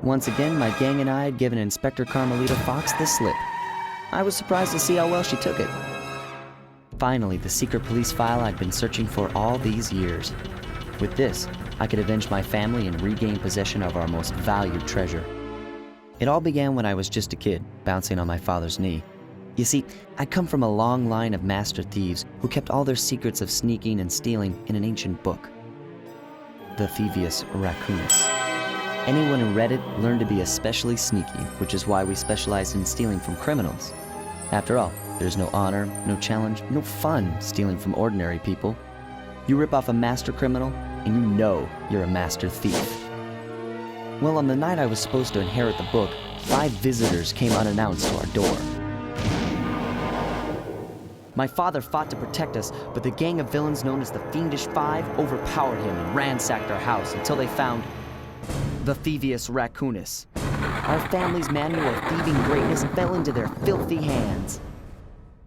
Once again, my gang and I had given Inspector Carmelita Fox the slip. I was surprised to see how well she took it. Finally, the secret police file I'd been searching for all these years. With this, I could avenge my family and regain possession of our most valued treasure. It all began when I was just a kid, bouncing on my father's knee. You see, I'd come from a long line of master thieves who kept all their secrets of sneaking and stealing in an ancient book. The Thievius Raccoonus. Anyone who read it learned to be especially sneaky, which is why we specialized in stealing from criminals. After all, there's no honor, no challenge, no fun stealing from ordinary people. You rip off a master criminal, and you know you're a master thief. Well, on the night I was supposed to inherit the book, 5 visitors came unannounced to our door. My father fought to protect us, but the gang of villains known as the Fiendish Five overpowered him and ransacked our house until they found the Thievius Raccoonus. Our family's manual of thieving greatness fell into their filthy hands.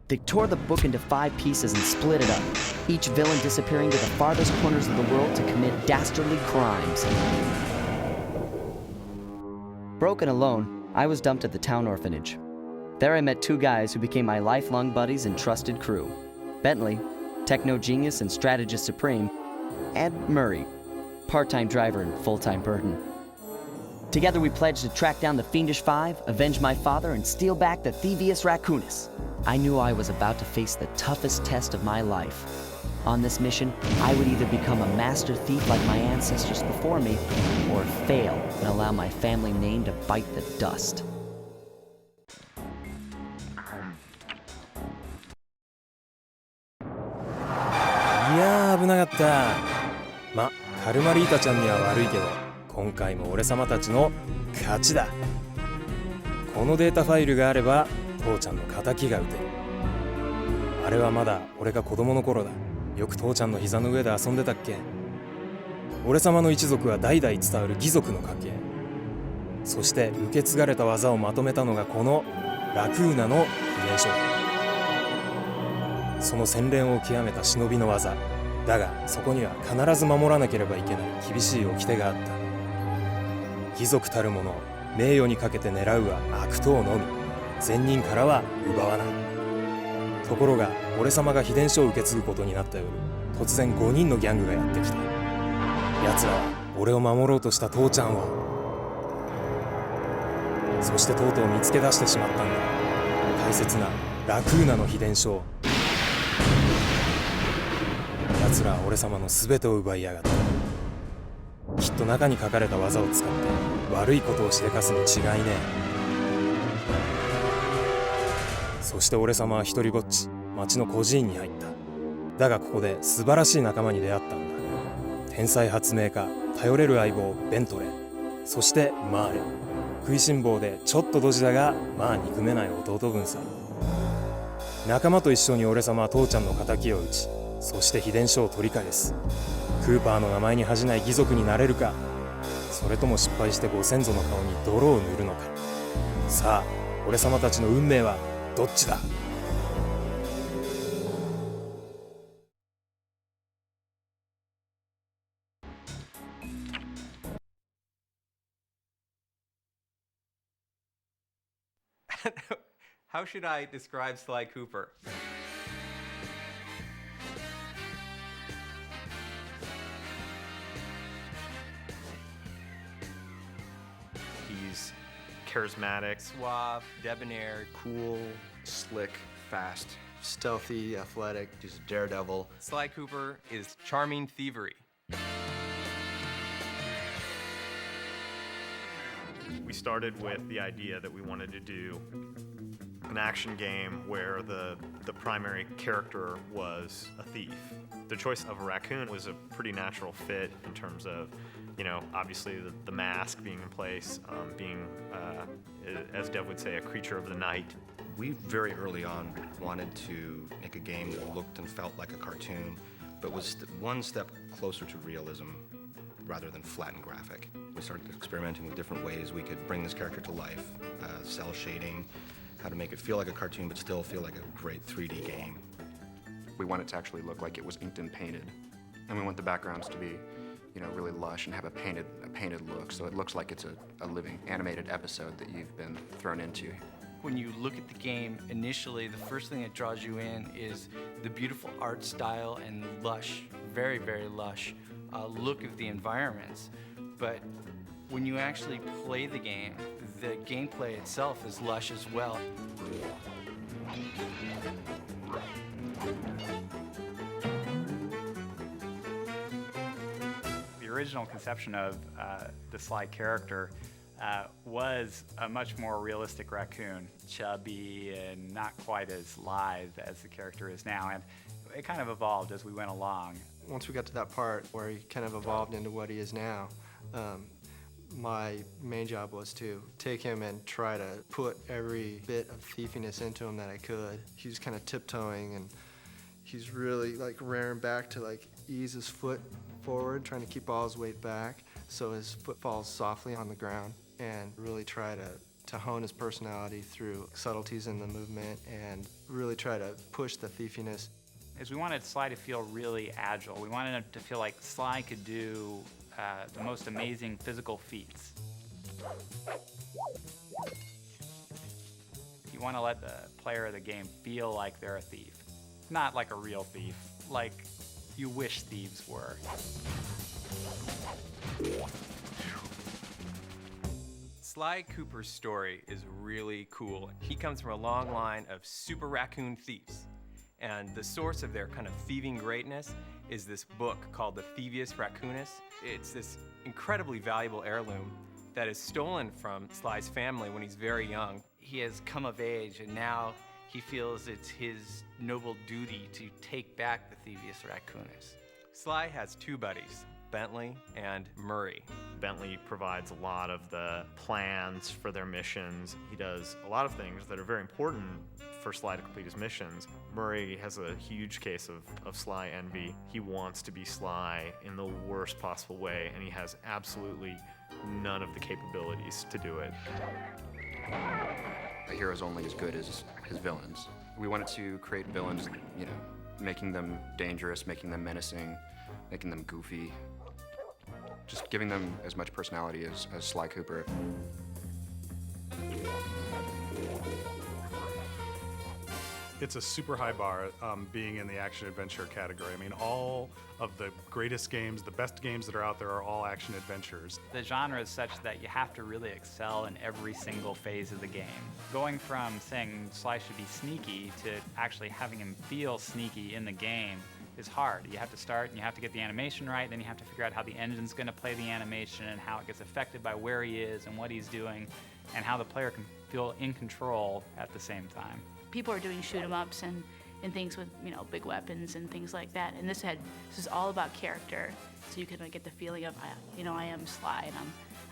They tore the book into 5 pieces and split it up, each villain disappearing to the farthest corners of the world to commit dastardly crimes. Broken alone, I was dumped at the town orphanage. There I met 2 guys who became my lifelong buddies and trusted crew. Bentley, techno genius and strategist supreme, and Murray, part-time driver and full-time burden. Together we pledged to track down the Fiendish Five, avenge my father, and steal back the Thievius Raccoonus. I knew I was about to face the toughest test of my life. On this mission, I would either become a master thief like my ancestors before me, or fail and allow my family name to bite the dust. いやー危なかった。ま、カルマリータちゃんには悪いけど、今回も俺様たちの勝ちだ。このデータファイルがあれば父ちゃんの敵が撃てる。あれはまだ俺が子供の頃だ。よく父ちゃんの膝の上で遊んでたっけ。俺様の一族は代々伝わる義族の家系。そして受け継がれた技をまとめたのがこのラクーナの秘伝書だ。その洗練を極めた忍びの技だが、そこには必ず守らなければいけない厳しい掟があった。義族たる者、名誉にかけて狙うは悪党のみ、善人からは奪わない。ところが俺様が秘伝書を受け継ぐことになった夜、突然5人のギャングがやってきた。奴らは俺を守ろうとした父ちゃんを、そしてとうとう見つけ出してしまったんだ。大切なラクーナの秘伝書を。奴らは俺様の全てを奪いやがった。きっと中に書かれた技を使って悪いことをしでかすに違いねえ。そして俺様は一人ぼっち町の孤児院に入った。だがここで素晴らしい仲間に出会ったんだ。天才発明家、頼れる相棒ベントレー、そしてマーレ。食いしん坊でちょっとドジだがまあ憎めない弟分さ。仲間と一緒に俺様は父ちゃんの敵を討ち、そして秘伝書を取り返す。クーパーの名前に恥じない義族になれるか、それとも失敗してご先祖の顔に泥を塗るのか。さあ俺様たちの運命はどっちだ。How should I describe Sly Cooper? He's charismatic, Suave, debonair, Cool, slick, fast, stealthy, athletic, he's a daredevil. Sly Cooper is charming thievery. We started with the idea that we wanted to do an action game where the primary character was a thief. The choice of a raccoon was a pretty natural fit in terms of, you know, obviously the mask being in place, being, as Dev would say, a creature of the night. We very early on wanted to make a game that looked and felt like a cartoon, but was one step closer to realism rather than flat and graphic. We started experimenting with different ways we could bring this character to life, cell shading, how to make it feel like a cartoon but still feel like a great 3D game. We want it to actually look like it was inked and painted, and we want the backgrounds to be, you know, really lush and have a painted look, so it looks like it's a living animated episode that you've been thrown into. When you look at the game, initially, the first thing that draws you in is the beautiful art style and lush, very, very lush look of the environments. But when you actually play the gameplay itself is lush as well. The original conception of the Sly character was a much more realistic raccoon, chubby and not quite as lithe as the character is now, and it kind of evolved as we went along. Once we got to that part where he kind of evolved into what he is now, my main job was to take him and try to put every bit of thiefiness into him that I could. He was kind of tiptoeing, and he's really like rearing back to like ease his foot forward, trying to keep all his weight back so his foot falls softly on the ground, and really try to hone his personality through subtleties in the movement and really try to push the thiefiness. Is we wanted Sly to feel really agile. We wanted him to feel like Sly could do the most amazing physical feats. You want to let the player of the game feel like they're a thief. Not like a real thief, like you wish thieves were. Sly Cooper's story is really cool. He comes from a long line of super raccoon thieves. And the source of their kind of thieving greatness is this book called the Thievius Raccoonus. It's this incredibly valuable heirloom that is stolen from Sly's family when he's very young. He has come of age, and now he feels it's his noble duty to take back the Thievius Raccoonus. Sly has two buddies, Bentley and Murray. Bentley provides a lot of the plans for their missions. He does a lot of things that are very important for Sly to complete his missions. Murray has a huge case of Sly envy. He wants to be Sly in the worst possible way, and he has absolutely none of the capabilities to do it. A hero's only as good as his villains. We wanted to create villains, you know, making them dangerous, making them menacing, making them goofy. Just giving them as much personality as Sly Cooper. It's a super high bar being in the action-adventure category. I mean, all of the greatest games, the best games that are out there are all action-adventures. The genre is such that you have to really excel in every single phase of the game. Going from saying Sly should be sneaky to actually having him feel sneaky in the game is hard. You have to start and you have to get the animation right, then you have to figure out how the engine's going to play the animation and how it gets affected by where he is and what he's doing, and how the player can feel in control at the same time. People are doing shoot-'em-ups and things with, you know, big weapons and things like that, and this is all about character, so you can get the feeling of, you know, I am Sly and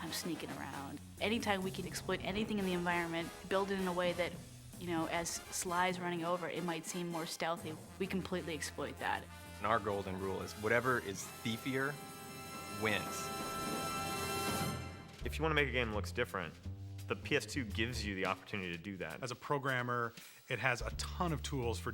I'm sneaking around. Anytime we can exploit anything in the environment, build it in a way that, you know, as Sly's running over, it might seem more stealthy. We completely exploit that. And our golden rule is whatever is thiefier wins. If you want to make a game that looks different, the PS2 gives you the opportunity to do that. As a programmer, it has a ton of tools for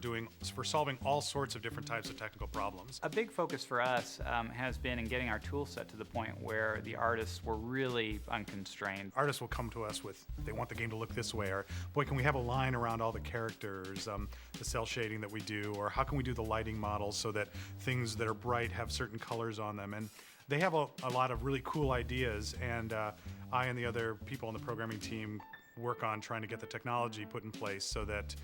solving all sorts of different types of technical problems. A big focus for us has been in getting our tool set to the point where the artists were really unconstrained. Artists will come to us with, they want the game to look this way, or boy, can we have a line around all the characters, the cell shading that we do, or how can we do the lighting models so that things that are bright have certain colors on them. And they have a lot of really cool ideas, and I and the other people on the programming team work on trying to get the technology put in place so that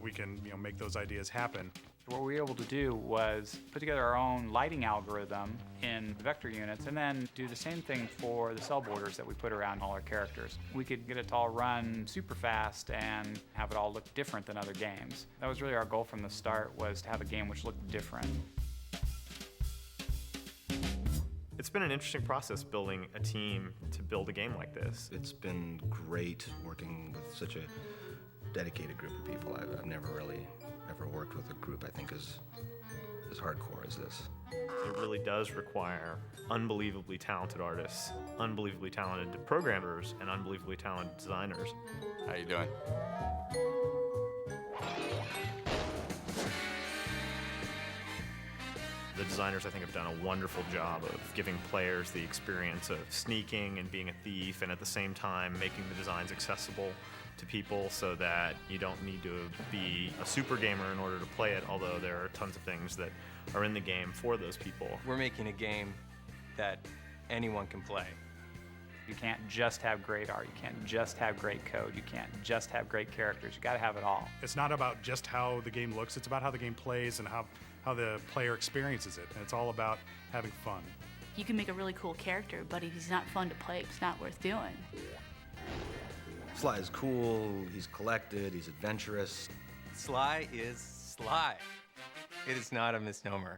we can, you know, make those ideas happen. What we were able to do was put together our own lighting algorithm in vector units and then do the same thing for the cell borders that we put around all our characters. We could get it to all run super fast and have it all look different than other games. That was really our goal from the start, was to have a game which looked different. It's been an interesting process building a team to build a game like this. It's been great working with such a dedicated group of people. I've never really ever worked with a group I think as as hardcore as this. It really does require unbelievably talented artists, unbelievably talented programmers, and unbelievably talented designers. How you doing? The designers, I think, have done a wonderful job of giving players the experience of sneaking and being a thief, and at the same time making the designs accessible to people so that you don't need to be a super gamer in order to play it, although there are tons of things that are in the game for those people. We're making a game that anyone can play. You can't just have great art. You can't just have great code. You can't just have great characters. You got to have it all. It's not about just how the game looks, it's about how the game plays and how the player experiences it. And it's all about having fun. You can make a really cool character, but if he's not fun to play, it's not worth doing. Sly is cool, he's collected, he's adventurous. Sly is Sly. It is not a misnomer.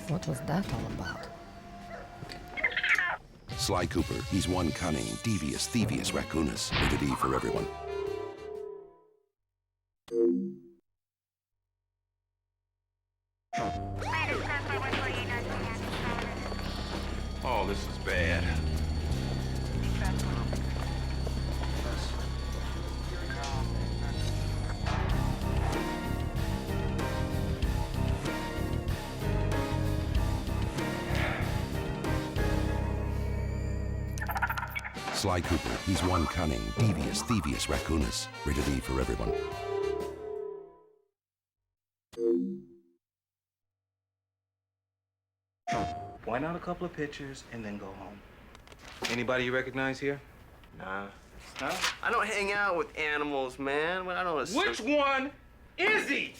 What was that all about? Sly Cooper, he's one cunning, devious, Thievius Raccoonus. Rated E for everyone. Oh, this is bad. Sly Cooper, he's one cunning, devious, Thievius Raccoonus. Rated E for everyone. Point out a couple of pictures and then go home. Anybody you recognize here? Nah. Huh? I don't hang out with animals, man. I don't. Which one is he?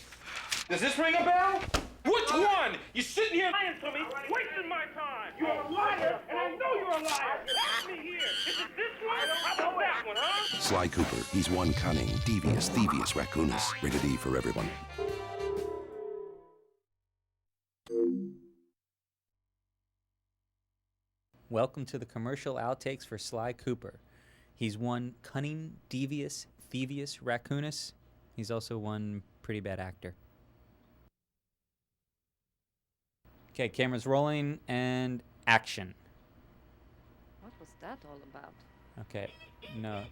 Does this ring a bell? Which one? You're sitting here lying to me, wasting my time. You're a liar, and I know you're a liar. Ask me here. Is it this one? How about that one, huh? Sly Cooper, he's one cunning, devious, Thievius Raccoonus. Rated E for everyone. Welcome to the commercial outtakes for Sly Cooper. He's one cunning, devious, Thievius Raccoonus. He's also one pretty bad actor. Okay, camera's rolling and action. What was that all about? Okay, no.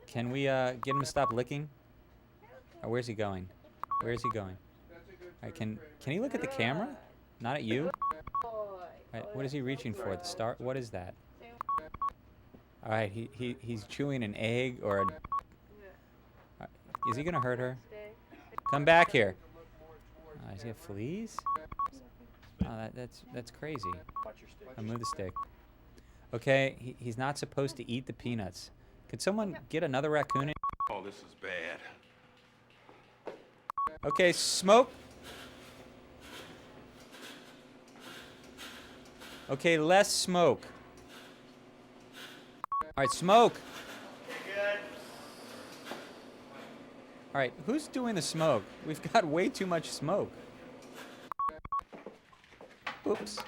Can we get him to stop licking? Or where's he going? Where is he going? Alright, can he look at the camera? Not at you? Alright, what is he reaching for? The star? What is that? Alright, he's chewing an egg or a... Is he gonna hurt her? Come back here. Does he have fleas? Oh, that's crazy. I'll move the stick. Okay, he's not supposed to eat the peanuts. Could someone get another raccoon in? Oh, this is bad. Okay, smoke. Okay, less smoke. Alright, smoke. Alright, who's doing the smoke? We've got way too much smoke. Oops.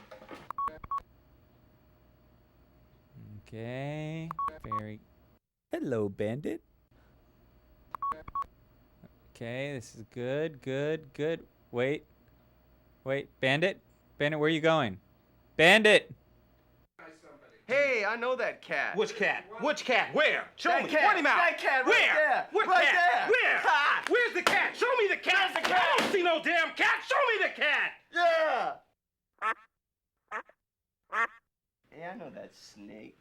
Okay, very... Hello, Bandit. Okay, this is good. Wait, Bandit? Bandit, where are you going? Bandit! Hey, I know that cat. Which cat? Which cat? Where? Show That me. cat. Point him out. That cat right Where? there. What Right cat? there. Where? Ha! Where's the cat? Show me the cat. There's the cat. I don't see no damn cat. Show me the cat. Yeah. Hey, I know that snake.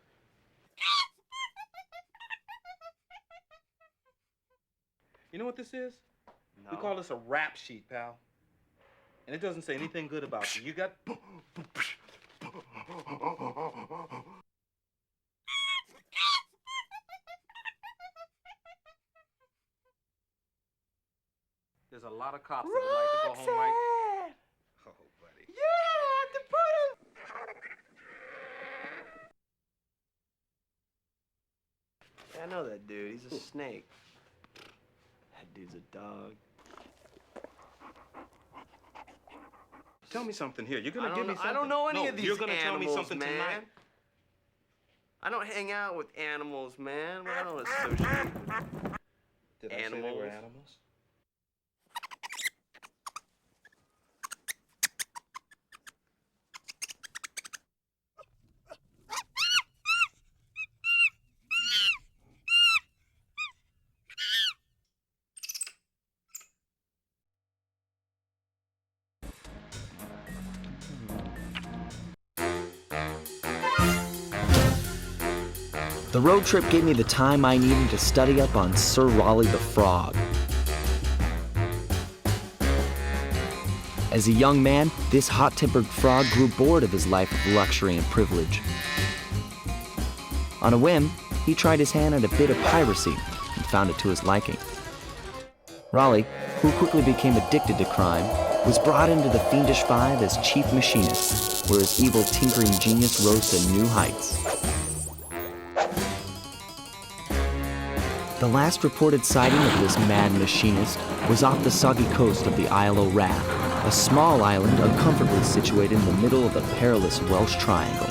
You know what this is? No. We call this a rap sheet, pal. And it doesn't say anything good about you. You got... there's a lot of cops that would like to go home right. Oh, buddy. Yeah, I have to put him. Yeah, I know that dude. He's a snake. That dude's a dog. Tell me something here. You're gonna give me something. I don't know any of these you're gonna animals, tell me something man. tonight. I don't hang out with animals, man. I don't associate with Did animals. I say they were animals? The road trip gave me the time I needed to study up on Sir Raleigh the Frog. As a young man, this hot-tempered frog grew bored of his life of luxury and privilege. On a whim, he tried his hand at a bit of piracy and found it to his liking. Raleigh, who quickly became addicted to crime, was brought into the Fiendish Five as chief machinist, where his evil tinkering genius rose to new heights. The last reported sighting of this mad machinist was off the soggy coast of the Isle o' Wrath, a small island uncomfortably situated in the middle of the perilous Welsh Triangle.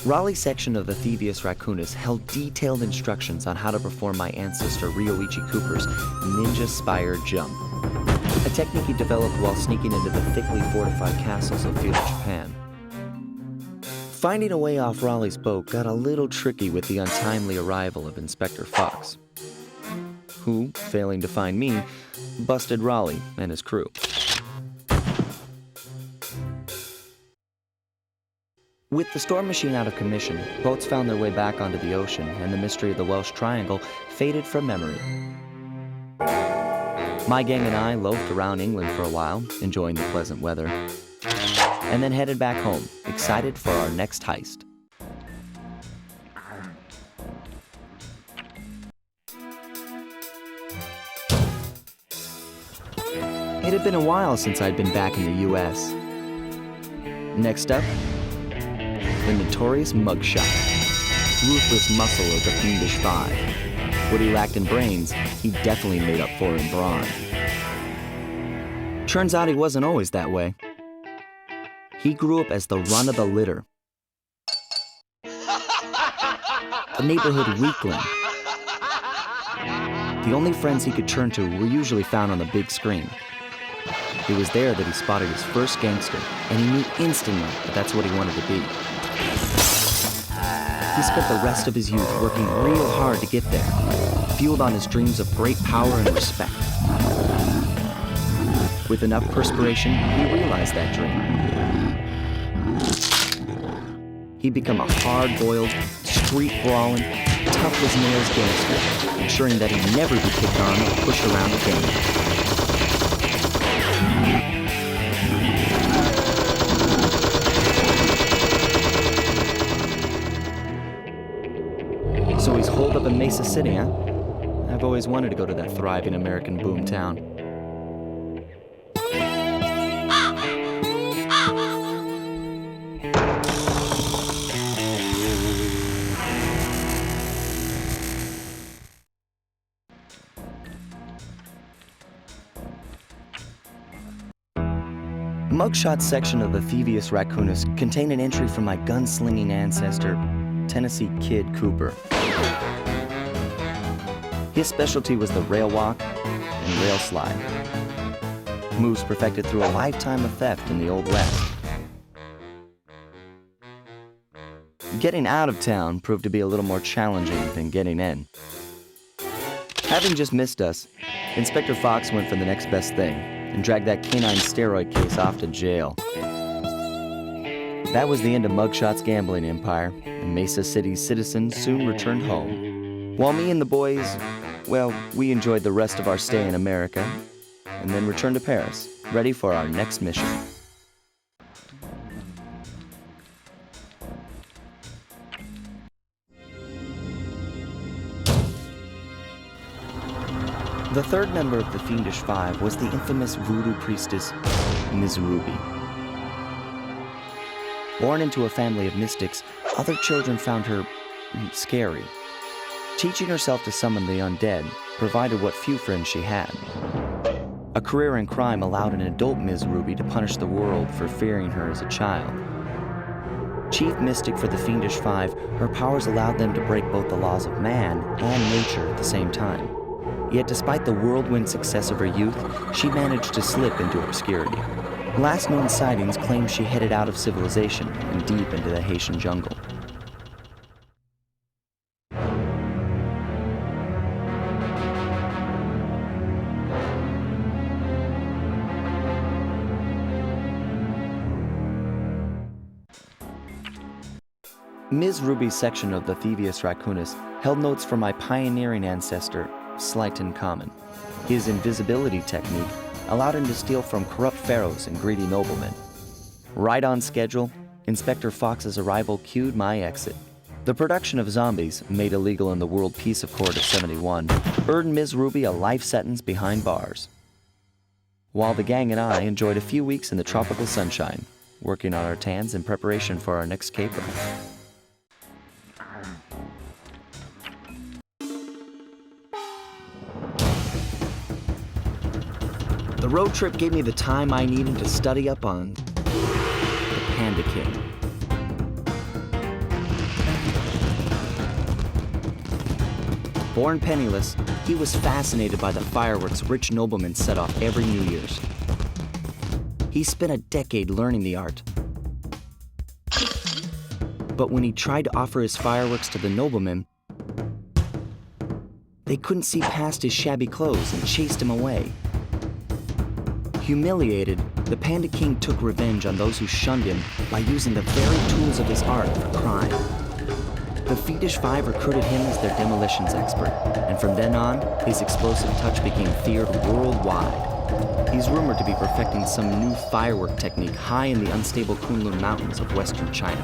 Raleigh's section of the Thievius Raccoonus held detailed instructions on how to perform my ancestor Ryoichi Cooper's ninja spire jump, a technique he developed while sneaking into the thickly fortified castles of feudal Japan. Finding a way off Raleigh's boat got a little tricky with the untimely arrival of Inspector Fox, who, failing to find me, busted Raleigh and his crew. With the storm machine out of commission, boats found their way back onto the ocean, and the mystery of the Welsh Triangle faded from memory. My gang and I loafed around England for a while, enjoying the pleasant weather, and then headed back home, excited for our next heist. It had been a while since I'd been back in the U.S. Next up, the notorious Mugshot, ruthless muscle of the Fiendish Five. What he lacked in brains, he definitely made up for in brawn. Turns out he wasn't always that way. He grew up as the run of the litter, a neighborhood weakling. The only friends he could turn to were usually found on the big screen. It was there that he spotted his first gangster, and he knew instantly that that's what he wanted to be. He spent the rest of his youth working real hard to get there, fueled on his dreams of great power and respect. With enough perspiration, he realized that dream. He'd become a hard-boiled, street-brawling, tough-as-nails gangster, ensuring that he'd never be picked on or pushed around again. So he's holed up in Mesa City, huh? I've always wanted to go to that thriving American boomtown. Mugshot's section of the Thievius Raccoonus contained an entry from my gunslinging ancestor, Tennessee Kid Cooper. His specialty was the rail walk and rail slide, moves perfected through a lifetime of theft in the Old West. Getting out of town proved to be a little more challenging than getting in. Having just missed us, Inspector Fox went for the next best thing and dragged that canine steroid case off to jail. That was the end of Mugshot's gambling empire, and Mesa City's citizens soon returned home. While me and the boys, well, we enjoyed the rest of our stay in America and then returned to Paris, ready for our next mission. The third member of the Fiendish Five was the infamous voodoo priestess, Ms. Ruby. Born into a family of mystics, other children found her scary. Teaching herself to summon the undead provided what few friends she had. A career in crime allowed an adult Ms. Ruby to punish the world for fearing her as a child. Chief mystic for the Fiendish Five, her powers allowed them to break both the laws of man and nature at the same time. Yet despite the whirlwind success of her youth, she managed to slip into obscurity. Last known sightings claim she headed out of civilization and deep into the Haitian jungle. Ms. Ruby's section of the Thievius Raccoonus held notes from my pioneering ancestor, Slyton Common. His invisibility technique allowed him to steal from corrupt pharaohs and greedy noblemen. Right on schedule, Inspector Fox's arrival cued my exit. The production of zombies, made illegal in the World Peace Accord of '71, earned Ms. Ruby a life sentence behind bars. While the gang and I enjoyed a few weeks in the tropical sunshine, working on our tans in preparation for our next caper. The road trip gave me the time I needed to study up on the Panda King. Born penniless, he was fascinated by the fireworks rich noblemen set off every New Year's. He spent a decade learning the art. But when he tried to offer his fireworks to the noblemen, they couldn't see past his shabby clothes and chased him away. Humiliated, the Panda King took revenge on those who shunned him by using the very tools of his art for crime. The Fiendish Five recruited him as their demolitions expert, and from then on, his explosive touch became feared worldwide. He's rumored to be perfecting some new firework technique high in the unstable Kunlun Mountains of western China.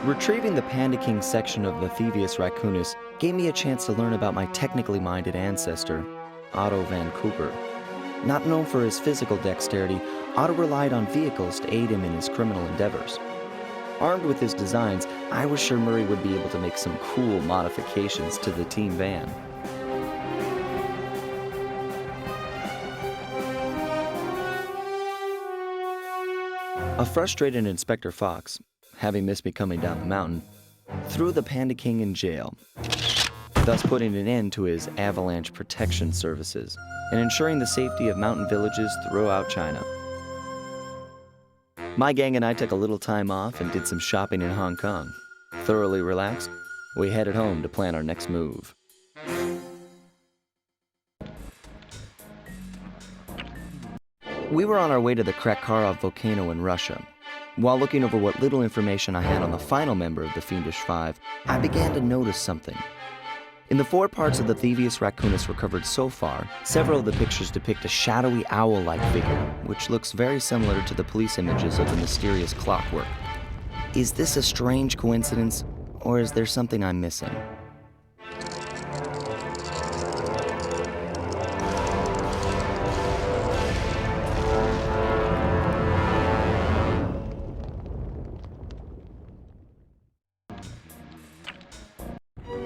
Retrieving the Panda King section of the Thievius Raccoonus gave me a chance to learn about my technically minded ancestor, Otto van Cooper. Not known for his physical dexterity, Otto relied on vehicles to aid him in his criminal endeavors. Armed with his designs, I was sure Murray would be able to make some cool modifications to the team van. A frustrated Inspector Fox, having missed me coming down the mountain, threw the Panda King in jail, thus putting an end to his avalanche protection services and ensuring the safety of mountain villages throughout China. My gang and I took a little time off and did some shopping in Hong Kong. Thoroughly relaxed, we headed home to plan our next move. We were on our way to the Krakharov volcano in Russia. While looking over what little information I had on the final member of the Fiendish Five, I began to notice something. In the 4 parts of the Thievius Raccoonus recovered so far, several of the pictures depict a shadowy owl-like figure, which looks very similar to the police images of the mysterious clockwork. Is this a strange coincidence, or is there something I'm missing?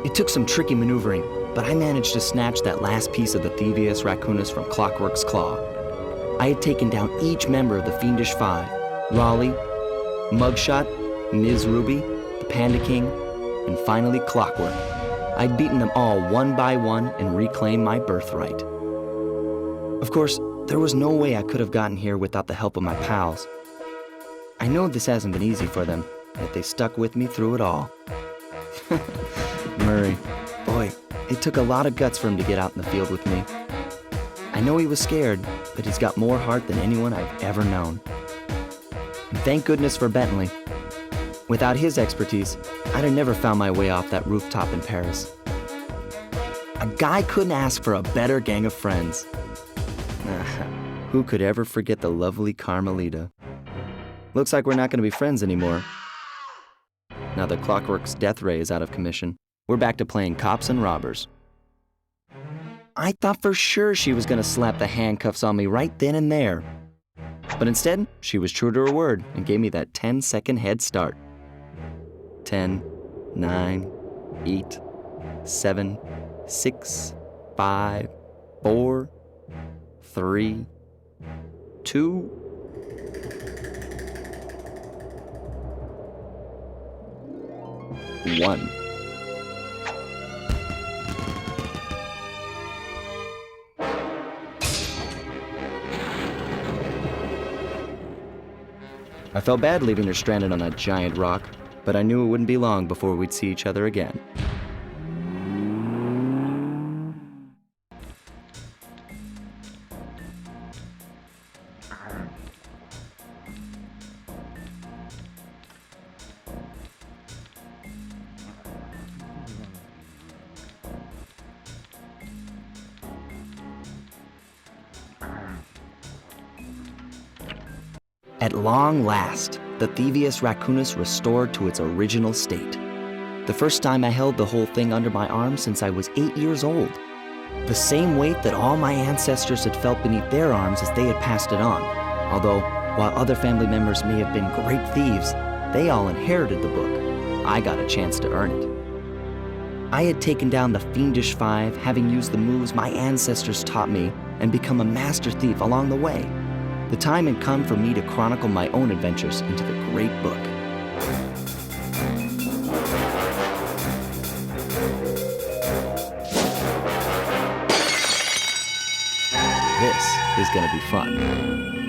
It took some tricky maneuvering, but I managed to snatch that last piece of the Thievius Raccoonus from Clockwork's claw. I had taken down each member of the Fiendish Five: Raleigh, Mugshot, Ms. Ruby, the Panda King, and finally Clockwork. I'd beaten them all one by one and reclaimed my birthright. Of course, there was no way I could have gotten here without the help of my pals. I know this hasn't been easy for them, yet they stuck with me through it all. Murray, boy, it took a lot of guts for him to get out in the field with me. I know he was scared, but he's got more heart than anyone I've ever known. And thank goodness for Bentley. Without his expertise, I'd have never found my way off that rooftop in Paris. A guy couldn't ask for a better gang of friends. Who could ever forget the lovely Carmelita? Looks like we're not going to be friends anymore. Now that Clockwork's death ray is out of commission, we're back to playing cops and robbers. I thought for sure she was going to slap the handcuffs on me right then and there. But instead, she was true to her word and gave me that 10-second head start. 10, 9, 8, 7, 6, 5, 4, 3, 2, 1. I felt bad leaving her stranded on that giant rock, but I knew it wouldn't be long before we'd see each other again. At long last, the Thievius Raccoonus restored to its original state. The first time I held the whole thing under my arm since I was 8 years old. The same weight that all my ancestors had felt beneath their arms as they had passed it on. Although, while other family members may have been great thieves, they all inherited the book. I got a chance to earn it. I had taken down the Fiendish Five, having used the moves my ancestors taught me, and become a master thief along the way. The time had come for me to chronicle my own adventures into the great book. This is gonna be fun.